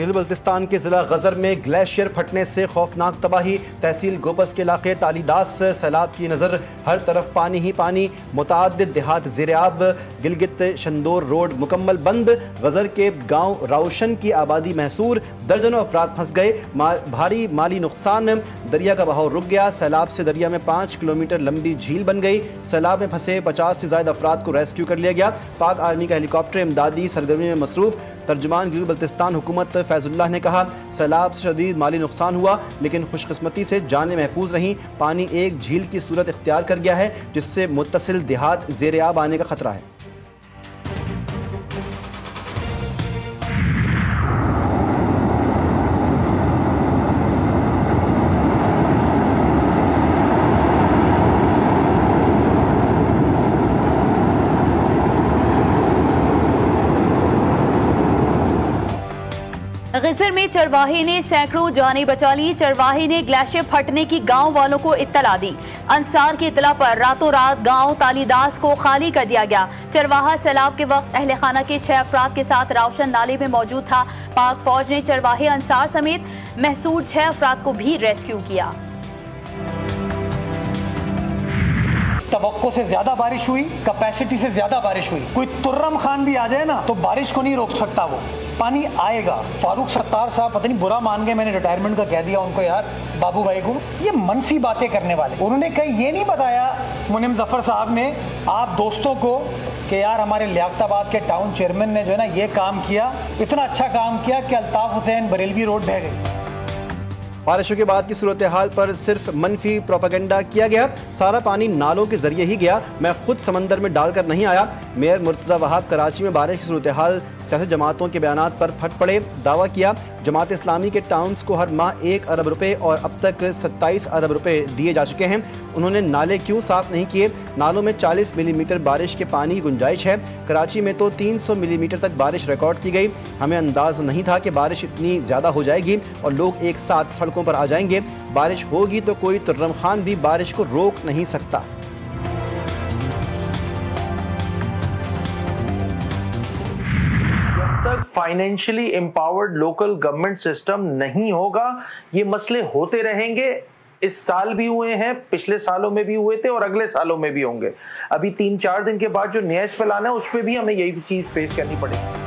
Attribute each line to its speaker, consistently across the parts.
Speaker 1: गिलगित बल्तिस्तान के जिला गजर में ग्लेशियर फटने से खौफनाक तबाही। तहसील गोपस के इलाके तालीदास सैलाब की नज़र, हर तरफ पानी ही पानी। मुताद्दिद देहात ज़ेर-ए-आब। गिलगित शंदोर रोड मुकम्मल बंद। गजर के गांव राउशन की आबादी महसूर। दर्जनों अफराद फंस गए। भारी माली नुकसान। दरिया का बहाव रुक गया। सैलाब से दरिया में 5 किलोमीटर लंबी झील बन गई। सैलाब में फंसे 50 से ज़ायद अफराद को रेस्क्यू कर लिया गया। पाक आर्मी का हेलीकॉप्टर इमदादी सरगर्मी में मसरूफ। तर्जमान गिलगित बल्तिस्तान हुकूमत फैजुल्लाह ने कहा, सैलाब से शदीद माली नुकसान हुआ लेकिन खुशकिस्मती से जानें महफूज रहीं। पानी एक झील की सूरत इख्तियार कर गया है जिससे मुत्तसिल देहात ज़ेर-ए-आब आने का खतरा है।
Speaker 2: गजर में चरवाहे ने सैकड़ों जानें बचा ली। चरवाहे ने ग्लेशियर फटने की गांव वालों को इत्तला दी। अंसार की इत्तला पर रातों रात गांव तालीदास को खाली कर दिया गया। चरवाहा सैलाब के वक्त अहले खाना के 6 अफराद के साथ रावशन नाले में मौजूद था। पाक फौज ने चरवाहे अंसार समेत महसूर 6 अफराद को भी रेस्क्यू किया।
Speaker 3: तवक्को से ज्यादा बारिश हुई, कैपेसिटी से ज्यादा बारिश हुई। कोई तुर्रम खान भी आ जाए ना तो बारिश को नहीं रोक सकता, वो पानी आएगा। फारूक सत्तार साहब पता नहीं बुरा मान गए, मैंने रिटायरमेंट का कह दिया उनको, यार बाबू भाई को, ये मनफी बातें करने वाले। उन्होंने कहीं ये नहीं बताया मुनीम जफर साहब ने आप दोस्तों को कि यार हमारे लियाकताबाद के टाउन चेयरमैन ने जो है ना ये काम किया, इतना अच्छा काम किया कि अल्ताफ हुसैन बरेलवी रोड बह गई।
Speaker 1: बारिशों के बाद की सूरत हाल पर सिर्फ मनफी प्रोपेगेंडा किया गया। सारा पानी नालों के जरिए ही गया, मैं खुद समंदर में डालकर नहीं आया। मेयर मुर्तज़ा वहाब कराची में बारिश की सूरत हाल सियासी जमातों के बयानात पर फट पड़े। दावा किया जमात इस्लामी के टाउन्स को हर माह 1 अरब रुपए और अब तक 27 अरब रुपए दिए जा चुके हैं। उन्होंने नाले क्यों साफ नहीं किए? नालों में 40 मिलीमीटर बारिश के पानी की गुंजाइश है। कराची में तो 300 मिलीमीटर तक बारिश रिकॉर्ड की गई। हमें अंदाज नहीं था कि बारिश इतनी ज़्यादा हो जाएगी और लोग एक साथ सड़कों पर आ जाएंगे। बारिश होगी तो कोई तुर्रम खान भी बारिश को रोक नहीं सकता।
Speaker 4: तक financially empowered local government system नहीं होगा, ये मसले होते रहेंगे। इस साल भी हुए हैं, पिछले सालों में भी हुए थे और अगले सालों में भी होंगे। अभी 3-4 दिन के बाद जो नया स्पेल है उस पर भी हमें यही चीज फेस करनी पड़ेगी।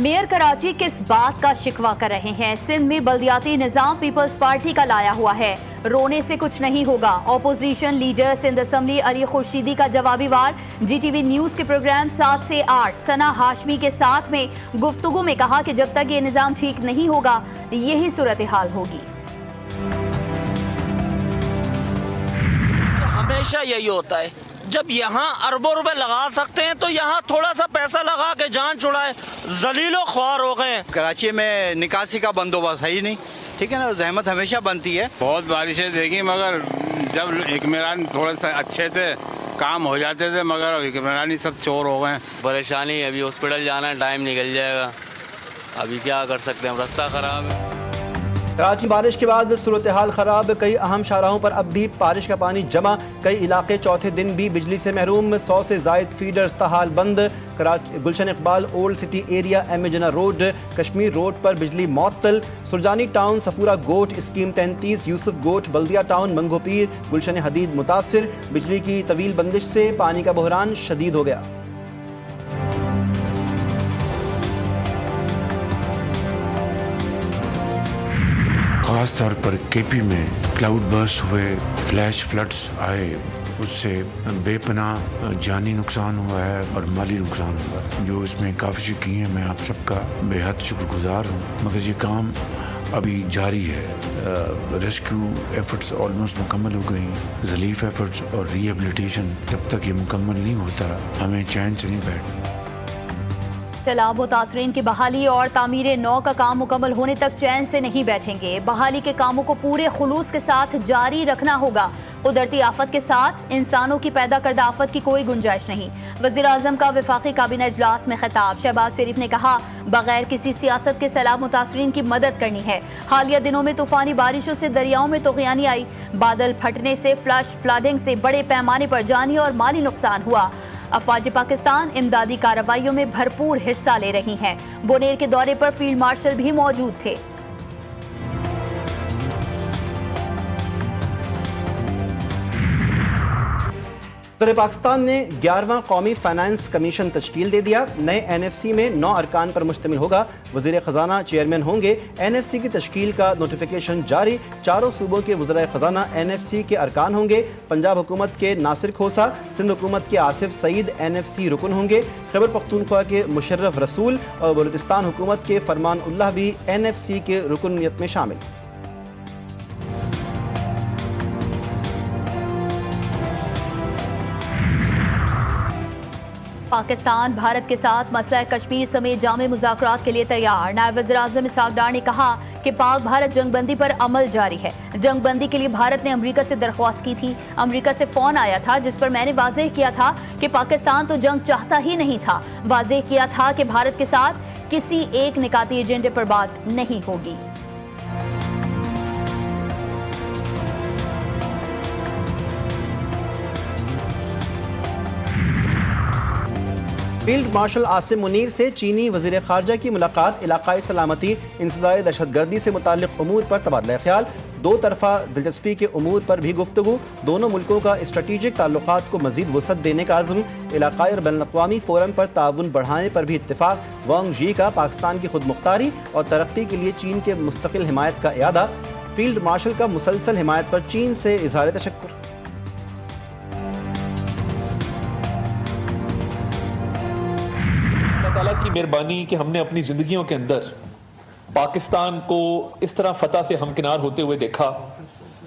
Speaker 2: मेयर कराची किस बात का शिकवा कर रहे हैं? सिंध में बल्दियाती निजाम पीपल्स पार्टी का लाया हुआ है, रोने से कुछ नहीं होगा। Opposition leader Sindh assembly Ali Khurshidi का जवाबी वार। GTV न्यूज के प्रोग्राम 7 से 8 सना हाशमी के साथ में गुफ्तगू में कहा कि जब तक ये निजाम ठीक नहीं होगा यही सूरत हाल होगी।
Speaker 5: हमेशा यही होता है, जब यहाँ अरबों रुपए लगा सकते हैं तो यहाँ थोड़ा सा पैसा लगा के जान छुड़ाए। जलीलो ख्वार हो गए।
Speaker 6: कराची में निकासी का बंदोबस्त है ही नहीं, ठीक है ना, जहमत हमेशा बनती है।
Speaker 7: बहुत बारिशें देखी मगर जब इकमेरान थोड़ा सा अच्छे थे काम हो जाते थे, मगर इकमेरानी सब चोर हो गए।
Speaker 8: परेशानी है, अभी हॉस्पिटल जाना है, टाइम निकल जाएगा, अभी क्या कर सकते हैं, रास्ता ख़राब है।
Speaker 1: कराची बारिश के बाद सूरत हाल खराब। कई अहम शाहराहों पर अब भी बारिश का पानी जमा। कई इलाके चौथे दिन भी बिजली से महरूम। 100 से जायद फीडर्स ताहाल बंद। Gulshan Iqbal old city area M A Jinnah road Kashmir road पर बिजली मअतल। Surjani town Safoora Goth scheme 33 Yousuf Goth Baldia town Manghopir Gulshan Hadeed मुतासिर। बिजली की तवील बंदिश से पानी का बहरान शदीद हो गया।
Speaker 9: ख़ास तौर पर KP में क्लाउड बर्स्ट हुए, फ्लैश फ्लड्स आए, उससे बेपनाह जानी नुकसान हुआ है और माली नुकसान हुआ है। जो इसमें काफ़ी की हैं, मैं आप सबका बेहद शुक्रगुजार हूँ, मगर ये काम अभी जारी है। रेस्क्यू एफर्ट्स ऑलमोस्ट मुकम्मल हो गई, रिलीफ एफर्ट्स और रिहेबिलिटेशन जब तक ये मुकम्मल नहीं होता हमें चैन से नहीं बैठना।
Speaker 2: सैलाब मुतासरीन की बहाली और तामीर नौ का काम मुकम्मल होने तक चैन से नहीं बैठेंगे। बहाली के कामों को पूरे खुलूस के साथ जारी रखना होगा। कुदरती आफत के साथ इंसानों की पैदा करदा आफत की कोई गुंजाइश नहीं। वज़ीर आज़म का वफाकी काबीना इजलास में खिताब। शहबाज शरीफ ने कहा बगैर किसी सियासत के सैलाब मुतासरीन की मदद करनी है। हालिया दिनों में तूफानी बारिशों से दरियाओं में तूफ़ानी आई। बादल फटने से फ्लडिंग से बड़े पैमाने पर जानी और माली नुकसान हुआ। अफवाज पाकिस्तान इमदादी कार्रवाइयों में भरपूर हिस्सा ले रही हैं। बोनेर के दौरे पर फील्ड मार्शल भी मौजूद थे।
Speaker 1: सदर पाकिस्तान ने 11वां कौमी फाइनेंस कमीशन तश्कील दे दिया। नए NFC में 9 अरकान पर मुश्तमिल होगा। वज़ीर ख़जाना चेयरमैन होंगे। NFC की तश्कील का नोटिफिकेशन जारी। चारों सूबों के वज़ीर ख़जाना NFC के अरकान होंगे। पंजाब हुकूमत के नासिर खोसा, सिंध हुकूमत के आसिफ सईद NFC रुकन होंगे। खैबर पख्तूनख्वा के मुशर्रफ रसूल और बलूचिस्तान हुकूमत के फरमान उल्लाह भी NFC के रुकनियत में शामिल।
Speaker 2: पाकिस्तान भारत के साथ मसला कश्मीर समेत जामे मुज़ाकरात के लिए तैयार। नायब वज़ीर-ए-आज़म इसहाक डार ने कहा कि पाक भारत जंगबंदी पर अमल जारी है। जंगबंदी के लिए भारत ने अमेरिका से दरख्वास्त की थी। अमेरिका से फ़ोन आया था जिस पर मैंने वाज़ेह किया था कि पाकिस्तान तो जंग चाहता ही नहीं था। वाज़ेह किया था कि भारत के साथ किसी एक निकाती एजेंडे पर बात नहीं होगी।
Speaker 1: फील्ड मार्शल आसिम मुनीर से चीनी वज़ीर ख़ारजा की मुलाकात। इलाक़ाई सलामती, इंसदाद दहशतगर्दी से मुताल्लिक़ उमूर पर तबादला ख्याल। दो तरफ़ा दिलचस्पी के उमूर पर भी गुफ्तगू। दोनों मुल्कों का स्ट्रेटेजिक ताल्लुकात को मज़ीद वसअत देने का अज़्म। इलाक़ाई और बैनुल-अक़वामी फ़ोरम पर ताउन बढ़ाने पर भी इत्तिफ़ाक़। वांग यी का पाकिस्तान की खुद मुख्तारी और तरक्की के लिए चीन के मुस्तकिल हिमायत का इयादा। फील्ड मार्शल का मुसलसल हिमायत पर चीन से इज़हार तशक्कुर।
Speaker 10: ताला की मेहरबानी कि हमने अपनी जिंदगियों के अंदर पाकिस्तान को इस तरह फतह से हमकिनार होते हुए देखा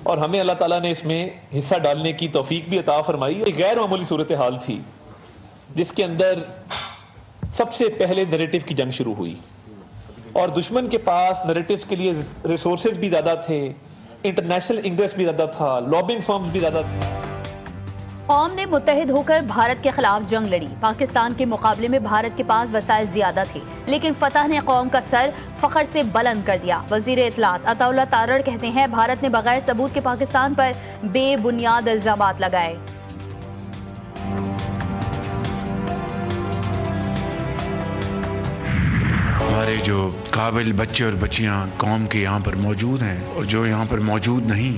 Speaker 10: और हमें अल्लाह ताला ने इसमें हिस्सा डालने की तौफीक भी अता फरमाई। एक गैर मामूली सूरत हाल थी जिसके अंदर सबसे पहले नैरेटिव की जंग शुरू हुई और दुश्मन के पास नैरेटिव्स के लिए रिसोर्सेज भी ज़्यादा थे, इंटरनेशनल इंटरेस्ट भी ज़्यादा था, लॉबिंग फर्म्स भी ज़्यादा थे।
Speaker 2: कौम ने मुत्तहिद होकर भारत के खिलाफ जंग लड़ी। पाकिस्तान के मुकाबले में भारत के पास वसाइल ज्यादा थे, लेकिन फतह ने कौम का सर फख्र से बुलंद कर दिया। वजीर इत्तलात अताउल्लाह तारड़ कहते हैं भारत ने बगैर सबूत के पाकिस्तान पर बेबुनियाद इल्जामात लगाए।
Speaker 9: हमारे जो काबिल बच्चे और बच्चियां कौम के यहाँ पर मौजूद हैं और जो यहाँ पर मौजूद नहीं,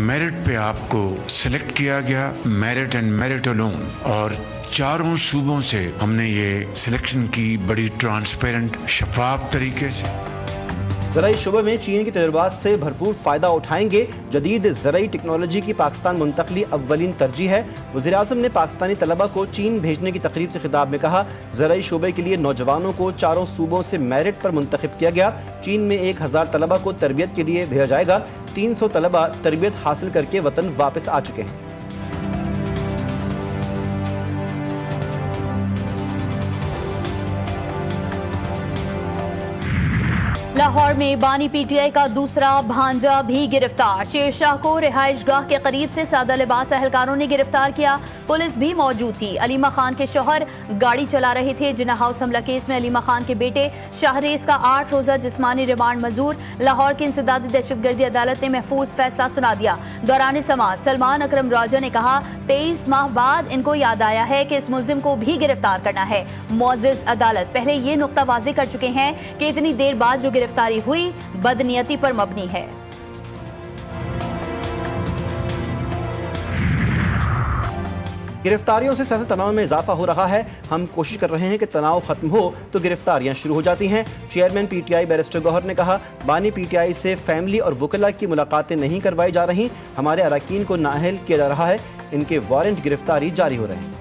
Speaker 9: मेरिट पे आपको सिलेक्ट किया गया, मेरिट एंड मेरिट अलोन। और चारों सूबों से हमने ये सिलेक्शन की बड़ी ट्रांसपेरेंट शफाफ तरीके से।
Speaker 1: ज़राई शुबे में चीन के तजुर्बात से भरपूर फ़ायदा उठाएंगे। जदीद ज़राई टेक्नोलॉजी की पाकिस्तान मुंतकली अव्वलीन तरजीह है। वज़ीर-ए-आज़म ने पाकिस्तानी तलबा को चीन भेजने की तकरीब से खिताब में कहा, ज़राई शुबे के लिए नौजवानों को चारों सूबों से मेरिट पर मुंतखब किया गया। चीन में 1000 तलबा को तरबियत के लिए भेजा जाएगा। 300 तलबा तरबियत हासिल करके वतन वापस आ चुके हैं।
Speaker 2: लाहौर में बानी PTI का दूसरा भांजा भी गिरफ्तार। शेरशाह को रिहाइश गाह के करीब से सादा लिबास एहलकारों ने गिरफ्तार किया। पुलिस भी मौजूद थी। अलीमा खान के शौहर गाड़ी चला रहे थे। जिन्ना हाउस हमला केस में अलीमा खान के बेटे शाहरेज का 8 रोजा जिस्मानी रिमांड मंजूर। लाहौर की इंसदादी दहशतगर्दी अदालत ने महफूज फैसला सुना दिया। दौरान समाअत सलमान अकरम राजा ने कहा, 23 माह बाद इनको याद आया है कि इस मुल्जिम को भी गिरफ्तार करना है। मुअज़्ज़िज़ अदालत पहले ये नुक्ता वाज़ेह कर चुके हैं कि इतनी देर बाद जो गिरफ्तारी हुई बदनियती पर मबनी है।
Speaker 1: गिरफ्तारियों से सियासी तनाव में इजाफा हो रहा है। हम कोशिश कर रहे हैं कि तनाव खत्म हो तो गिरफ्तारियां शुरू हो जाती हैं। चेयरमैन PTI बैरिस्टर गौहर ने कहा, बानी PTI से फैमिली और वकला की मुलाकातें नहीं करवाई जा रही। हमारे अरकान को नाअहल किया जा रहा है। इनके वारंट गिरफ्तारी जारी हो रहे हैं।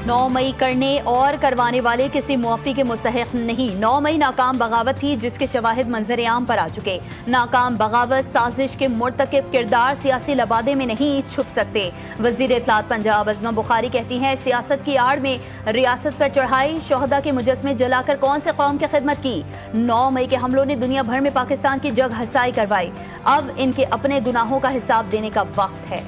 Speaker 2: 9 मई करने और करवाने वाले किसी मुआफ़ी के मुस्तहिक़ नहीं। 9 मई नाकाम बगावत थी जिसके शवाहिद मंजर आम पर आ चुके। नाकाम बगावत साजिश के मुर्तकिब किरदार सियासी लबादे में नहीं छुप सकते। वज़ीर इत्तलात पंजाब अज़मा बुखारी कहती हैं, सियासत की आड़ में रियासत पर चढ़ाई, शोहदा के मुजस्मे जलाकर कौन से कौम की खिदमत की। 9 मई के हमलों ने दुनिया भर में पाकिस्तान की जग हसाई करवाई। अब इनके अपने गुनाहों का हिसाब देने का वक्त है।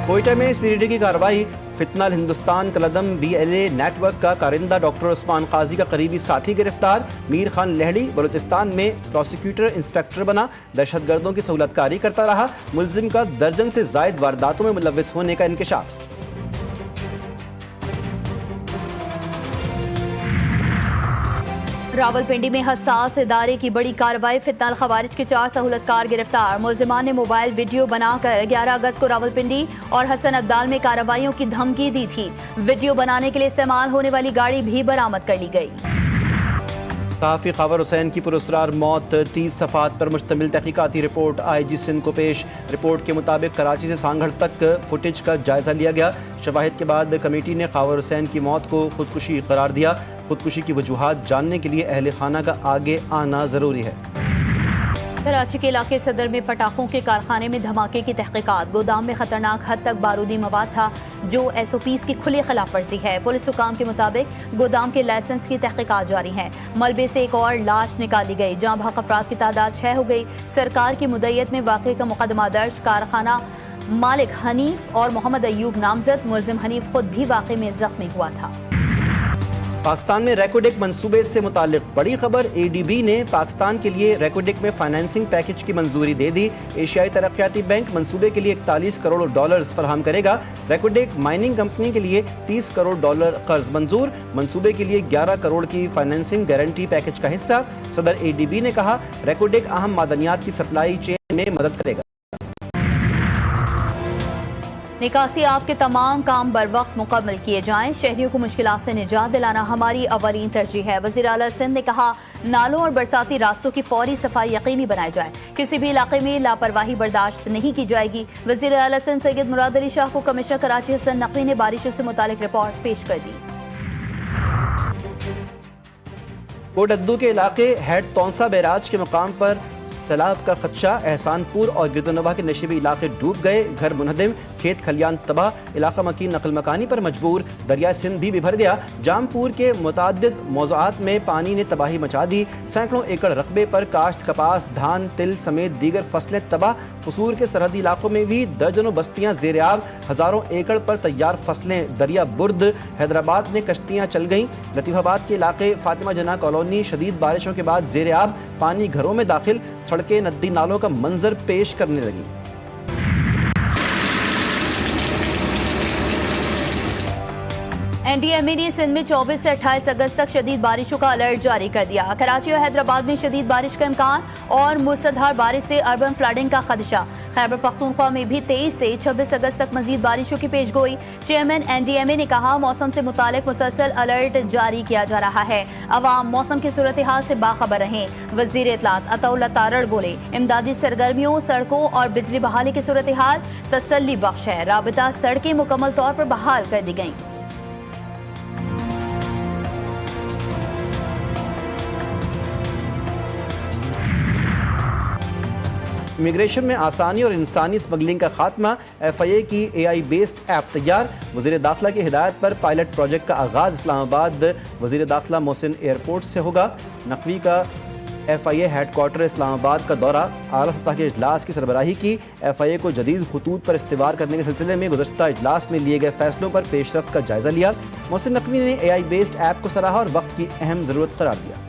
Speaker 1: कोयटा में CDD की कार्रवाई, फितनाल हिंदुस्तान कलदम BLA नेटवर्क का कारिंदा डॉक्टर उस्मान काजी का करीबी साथी गिरफ्तार। मीर खान लहड़ी बलूचिस्तान में प्रोसिक्यूटर इंस्पेक्टर बना, दहशतगर्दों की सहूलतकारी करता रहा। मुलजिम का दर्जन से जायद वारदातों में मुलव्विस होने का इंकशाफ।
Speaker 2: रावलपिंडी में हसास इदारे की बड़ी कार्रवाई, फितनाल खवारिज के 4 सहूलतकार गिरफ्तार। मुलजिमान ने मोबाइल वीडियो बनाकर 11 अगस्त को रावलपिंडी और हसन अब्दाल में कार्रवाइयों की धमकी दी थी। वीडियो बनाने के लिए इस्तेमाल होने वाली गाड़ी भी बरामद कर ली गई।
Speaker 1: सहाफ़ी ख़ावर हुसैन की पुरस्रार मौत, 30 सफ़ात पर मुश्तमिल तहकीकाती रिपोर्ट IG सिंध को पेश। रिपोर्ट के मुताबिक कराची से सांगढ़ तक फुटेज का जायज़ा लिया गया। शवाहिद के बाद कमेटी ने ख़ावर हुसैन की मौत को खुदकुशी करार दिया। खुदकुशी की वजूहात जानने के लिए अहले खाना का आगे आना ज़रूरी है।
Speaker 2: कराची के इलाके सदर में पटाखों के कारखाने में धमाके की तहकीकात। गोदाम में खतरनाक हद तक बारूदी मवाद था जो SOPs की खुली खिलाफ वर्जी है। पुलिस हुकाम के मुताबिक गोदाम के लाइसेंस की तहकीकात जारी है। मलबे से एक और लाश निकाली गई। जाँ बहक अफराद की तादाद 6 हो गई। सरकार की मुद्दत में वाक़े का मुकदमा दर्ज। कारखाना मालिक हनीफ और मोहम्मद अयूब नामजद। मुलजिम हनीफ खुद भी वाक़े में जख्मी हुआ था।
Speaker 1: पाकिस्तान में रेकोडेक मंसूबे से मुतालिक बड़ी खबर, ADB ने पाकिस्तान के लिए रेकोडेक में फाइनेंसिंग पैकेज की मंजूरी दे दी। एशियाई तरक्याती बैंक मंसूबे के लिए $41 करोड़ फराहम करेगा। रेकोडेक माइनिंग कंपनी के लिए $30 करोड़ कर्ज मंजूर। मंसूबे के लिए 11 करोड़ की फाइनेंसिंग गारंटी पैकेज का हिस्सा। सदर ADB ने कहा रेकोडेक अहम मादनियात की सप्लाई चेन में मदद करेगा।
Speaker 2: निकासी आपके तमाम काम बर वक्त मुकम्मल किए जाएं। शहरियों को मुश्किलात से निजात दिलाना हमारी अवलीन तरजीह है। वज़ीर आला सिंध ने कहा नालों और बरसाती रास्तों की फौरी सफाई यकीनी बनाई जाए। किसी भी इलाके में लापरवाही बर्दाश्त नहीं की जाएगी। वज़ीर आला सिंध सैयद मुराद अली शाह को कमिश्नर कराची हसन नकवी ने बारिशों से मुतालिक रिपोर्ट पेश कर दी।
Speaker 1: कोटद्दू के इलाके हेड तौंसा बैराज के मुकाम पर सैलाब का खदशा। एहसानपुर और गिरदनवा के नशीबी इलाके डूब गए। घर मुनहदिम, खेत खलियान तबाह। इलाका मकीन नकल मकानी पर मजबूर। दरिया सिंध भी बिभर गया। जामपुर के मुताद्दिद मौज़ूआत में पानी ने तबाही मचा दी। सैकड़ों एकड़ रकबे पर काश्त, कपास, धान, तिल समेत दीगर फसलें तबाह। कसूर के सरहदी इलाकों में भी दर्जनों बस्तियां ज़ेर-ए-आब। हज़ारों एकड़ पर तैयार फसलें दरिया बुर्द। हैदराबाद में कश्तियां चल गईं। लतीफ़ाबाद के इलाके फातिमा जना कॉलोनी शदीद बारिशों के बाद ज़ेर-ए-आब। पानी घरों में दाखिल। सड़कें नदी नालों का मंजर पेश करने लगी।
Speaker 2: NDMA ने सिंध में 24 से 28 अगस्त तक शदीद बारिशों का अलर्ट जारी कर दिया। कराची और हैदराबाद में शदीद बारिश का इम्कान और मूसलाधार बारिश से अर्बन फ्लडिंग का खदशा। खैबर पख्तूनख्वा में भी 23 से 26 अगस्त तक मजीद बारिशों की पेशगोई। चेयरमैन NDMA ने कहा मौसम से मुतालिक मुसलसल अलर्ट जारी किया जा रहा है। अवाम मौसम की सूरत हाल से बाखबर रहें। वजीर इत्तलात अताउल्लाह तारड़ बोले इमदादी सरगर्मियों, सड़कों और बिजली बहाली की सूरत हाल तसल्ली बख्श है। राबिता सड़कें मुकम्मल तौर पर बहाल कर दी गईं।
Speaker 1: इमिग्रेशन में आसानी और इंसानी स्मगलिंग का खात्मा। FIA की AI बेस्ड ऐप तैयार। वज़ीर दाखिला की हिदायत पर पायलट प्रोजेक्ट का आगाज़। इस्लामाबाद वज़ीर दाखिला मोहसिन एयरपोर्ट से होगा। नकवी का FIA हेडक्वार्टर इस्लामाबाद का दौरा। आला सतह के इजलास की सरबराही की। FIA को जदीद खतूत पर इस्तेवार करने के सिलसिले में गुज़श्ता इजलास में लिए गए फैसलों पर पेशरफ्त का जायज़ा लिया। मोहसिन नकवी ने AI बेस्ड ऐप को सराहा और वक्त की अहम ज़रूरत करार दिया।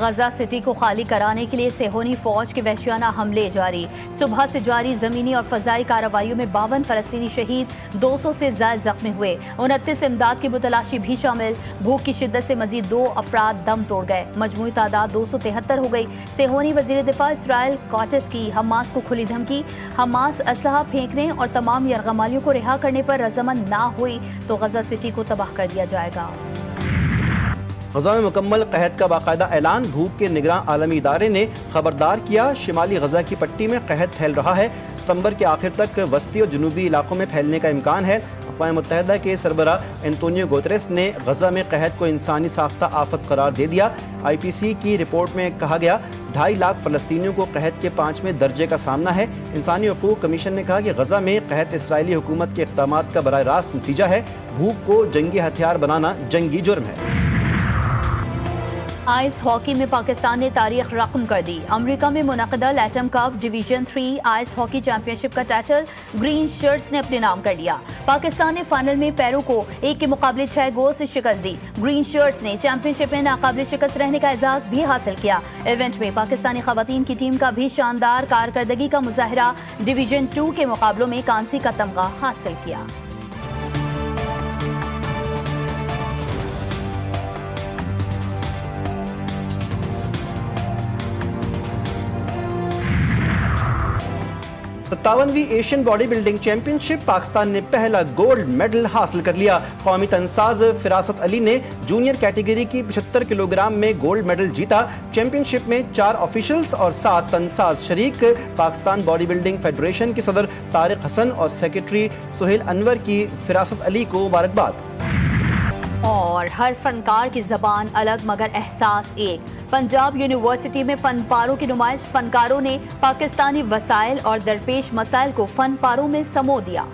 Speaker 2: गजा सिटी को खाली कराने के लिए सेहोनी फौज के वहशियाना हमले जारी। सुबह से जारी जमीनी और फजाई कार्रवाइयों में 52 फलस्तीनी शहीद, 200 से ज्यादा जख्मी हुए। 29 इमदाद की मुतलाशी भी शामिल। भूख की शिद्दत से मजीद 2 अफराद दम तोड़ गए। मजमूई तादाद 273 हो गई। सेहोनी वजीर दिफा इसराइल कॉटस की हमास को खुली धमकी। हमास असलहा फेंकने और तमाम यरगमालियों को रिहा करने पर रजामंद ना हुई तो गजा सिटी को तबाह कर दिया जाएगा।
Speaker 1: गजा में मुकम्मल कहत का बाकायदा ऐलान। भूख के निगरान आलमी इदारे ने खबरदार किया शिमाली गजा की पट्टी में कहत फैल रहा है। सितंबर के आखिर तक वस्ती और जनूबी इलाकों में फैलने का इम्कान है। अक़वाम मुत्तहिदा के सरबरा एंटोनियो गुतेरेस ने गजा में कहत को इंसानी साख्ता आफत करार दे दिया। IPC की रिपोर्ट में कहा गया 2.5 लाख फ़लस्तीनियों को कहत के 5वें दर्जे का सामना है। इंसानी हकूक़ कमीशन ने कहा कि गजा में कहत इसराइली हुकूमत के इक़दामात का बराह रास्त नतीजा है। भूख को जंगी हथियार बनाना जंगी जुर्म है।
Speaker 2: आइस हॉकी में पाकिस्तान ने तारीख रकम कर दी। अमेरिका में मुनक़दा Latam cup division 3 ice hockey championship का टाइटल ग्रीन शर्ट्स ने अपने नाम कर लिया। पाकिस्तान ने फाइनल में पेरू को 1 के मुकाबले 6 गोल से शिकस्त दी। ग्रीन शर्ट्स ने चैंपियनशिप में नाकाबिल शिकस्त रहने का एजाज भी हासिल किया। इवेंट में पाकिस्तानी खवातीन की टीम का भी शानदार कारकर्दगी का मुजाहरा डिवीजन 2 के मुकाबलों में कांसी का तमगा हासिल किया।
Speaker 1: सत्तावनवीं Asian body building championship Pakistan ने पहला गोल्ड मेडल हासिल कर लिया। कौमी तनसाज फिरासत अली ने जूनियर कैटेगरी की 75 किलोग्राम में गोल्ड मेडल जीता। चैंपियनशिप में 4 ऑफिशियल्स और 7 तनसाज शरीक। पाकिस्तान बॉडी बिल्डिंग फेडरेशन के सदर तारिक हसन और सेक्रेटरी सुहेल अनवर की फिरासत अली को मुबारकबाद।
Speaker 2: और हर फनकार की जबान अलग मगर एहसास एक। पंजाब यूनिवर्सिटी में फन पारों की नुमाइश। फनकारों ने पाकिस्तानी वसाइल और दरपेश मसाइल को फन पारों में समो दिया।